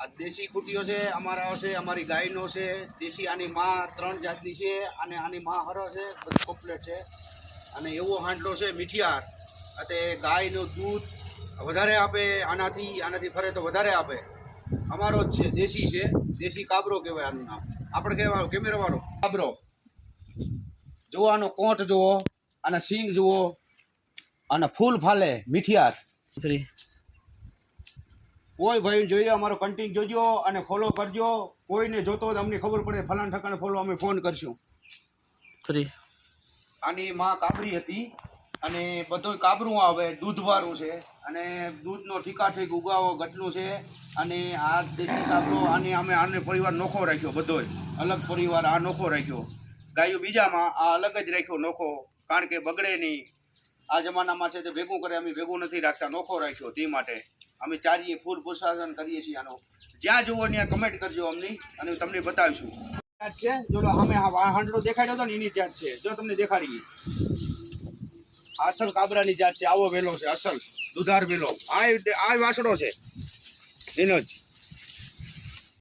આ દેશી કુટીઓ છે અમારા છે, અમારી ગાયનો છે દેશી. આની માં 3 જાતની છે અને આની માં હરો છે, બધું કમ્પ્લેટ છે. અને એવો હાંડલો છે મીઠિયાર, અને ગાયનું દૂધ વધારે આપે, આનાથી ફરે તો વધારે આપે. અમારો જ છે, દેશી છે, દેશી કાબરો કહેવાય આનું નામ. આપણે કહેવાય કેમેરાવાળો કાબરો. જુઓ આનો કોંઠ જુઓ, આના સિંગ જુઓ, આના ફૂલ ફાલે મીઠિયાર. કોઈ ભાઈ જોઈએ અમારો કન્ટિન્યુ જોજો અને ફોલો કરજો. કોઈને જોતો હોય અમને ખબર પડે ફલાણ ઠકાણે ફોલો, અમે ફોન કરશું. આની માં કાબરી હતી અને બધું કાબરું આવે, દૂધવાળું છે અને દૂધનો ઠીકાઠીક ઉગાવો ગટલું છે. અને આ દેશી કાબરો આને પરિવાર નોખો રાખ્યો, બધોય અલગ પરિવાર. આ નોખો રાખ્યો. ગાયું બીજામાં, આ અલગ જ રાખ્યો નોખો, કારણ કે બગડે નહીં. આ જમાનામાં છે તે ભેગું કરે, અમે ભેગું નથી રાખતા, નોખો રાખ્યો. તે માટે અમે ચારીએ ફૂલ પ્રોત્સાહન કરીએ છીએ આનો. જ્યાં જુઓ ત્યાં કમેન્ટ કરજો અમને અને તમને બતાવીશું. છે જો અમે હાંડલો દેખાડ્યો હતો ને એની જાત છે, જો તમને દેખાડીએ. અસલ કાબરાની જાત છે. આવો વેલો છે, અસલ દુધાર વેલો. આ વાસડો છે એનો જ.